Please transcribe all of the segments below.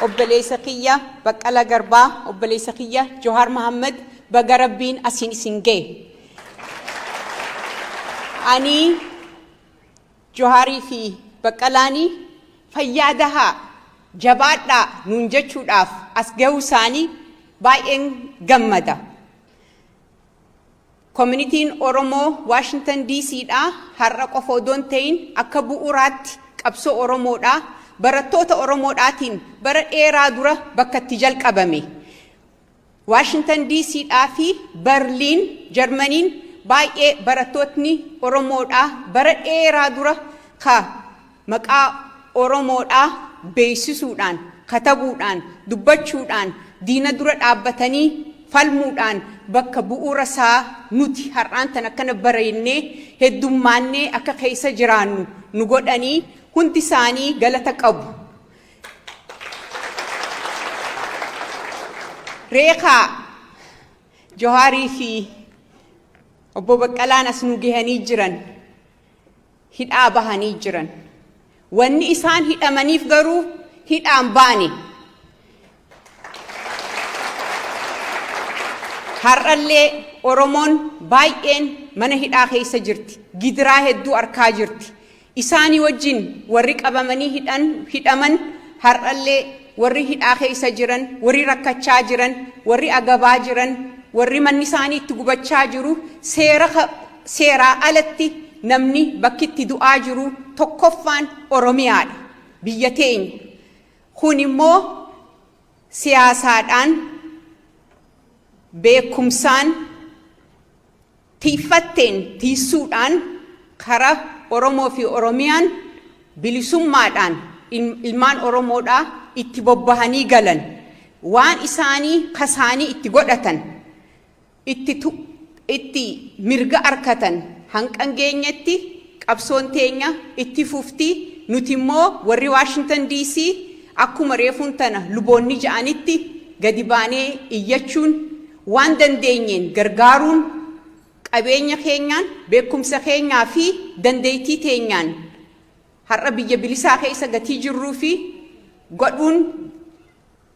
obboleessa kiyya Baqqalaa Garbaa, obboleessa kiyya Johar Mohammed baga Rabbiin isin ga'e. Ani Joharii fi Baqqalaanii fayyaadahaa jabaadhaa nuun jechuudhaaf as ga'uu isaanii baay'een gammada. Communitiin Oromoo Washington DC dha har'a qofa odoon ta'in akka bu'uuraatti qabsoo Oromoodha. Barattoota Oromoodhaatiin bara dheeraa dura bakka itti jalqabame. Washington DC dhaa fi Berliin Jarmaniin baay'ee barattootni Oromoodha bara dheeraa dura ka maqaa Oromoodha beeksisuudhaan, katabuudhaan, dubbachuudhaan, diina dura dhaabbatanii falmuudhaan bakka bu'uura isaa nuti har'aan tan akkana bareennee heddummaannee akka keessa jiraannu nu godhanii hundi isaanii galata qabu. Reekaa Joharii fi obbo Baqqalaan as nu gahanii jiran, hidhaa bahanii jiran. Wanni isaan hidhamaniif garuu hidhaan baane. Har'allee Oromoon baay'een mana hidhaa keessa jirti. Gidiraa hedduu arkaa jirti. Isaanii wajjin warri qabamanii hidhaman har'allee warri hidhaa keessa jiran, warri rakkachaa jiran, warri agabaa jiran, warri manni isaanii itti gubachaa jiru, seeraa alatti namni bakki itti du'aa jiru tokkoffaan Oromiyaadha. Biyya teenya. Kun immoo siyaasaadhaan beekumsaan tiifatteen tiisuudhaan karaa Oromoo fi Oromiyaan bilisummaadhaan ilmaan Oromoodhaa itti bobbahanii galan waan isaanii kasaanii itti godhatan itti mirga arkatan hanqan geenyetti qabsoon teenya itti fufti. Nuti immoo warri Washington DC akkuma reefuun tana luboonni ja'anitti gadi baanee iyyachuun waan dandeenyeen gargaaruun qabeenya keenyaan beekumsa keenyaa fi dandeettii teenyaan har'a biyya bilisaa keessa gatii jirruu fi godhuun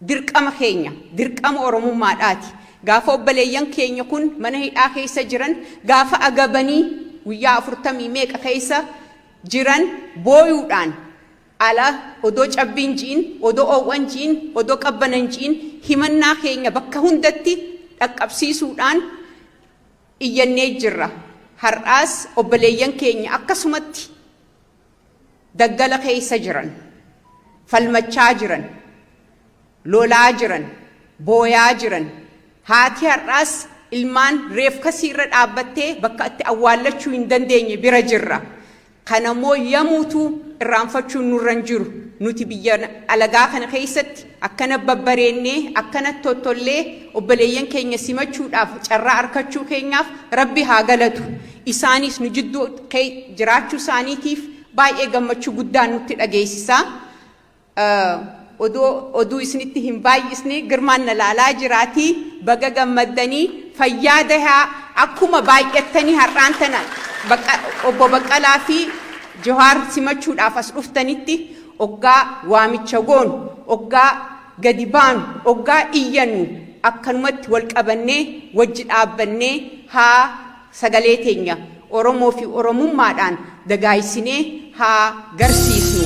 dirqama keenya, dirqama Oromummaadhaati. Gaafa obboleeyyan keenya kun mana hidhaa keessa jiran, gaafa agabanii guyyaa 40 meeqa keessa jiran booyuudhaan ala odoo cabbiin jiin, odoo oowwan jiin, odoo qabbanan jiin himannaa keenya bakka hundatti dhaqqabsiisuudhaan iyyannee jirra. Har'aas obboleeyyan keenya akkasumatti daggala keessa jiran, falmachaa jiran, lolaa jiran, booyaa jiran. Haati har'aas ilmaan reefkasiirra dhaabbattee bakka itti awwaallachuu hin dandeenye bira jirra. Kanammoo yamuutu irraanfachuun nurran jiru. Nuti biyya alagaa kana keessatti akkana babbareennee akkana tottollee obboleeyyan keenya simachuudhaaf carraa arkachuu keenyaaf Rabbi haa galatu. Isaanis nu jidduu jiraachuu isaaniitiif baay'ee gammachuu guddaan nutti dhageessisa. Oduu isinitti hin baay'isne girmaan na laalaa jiraatii baga gammaddanii fayyaadahaa akkuma baay'attanii har'aan tana obbo Baqqalaa fi Johar simachuudhaaf as dhuftanitti oggaa waamicha goonu, oggaa gadi baanu, oggaa iyyannu akkanumatti wal qabannee wajji dhaabbannee haa sagalee teenya Oromoo fi Oromummaadhaan dagaaysinee haa garsiisnu.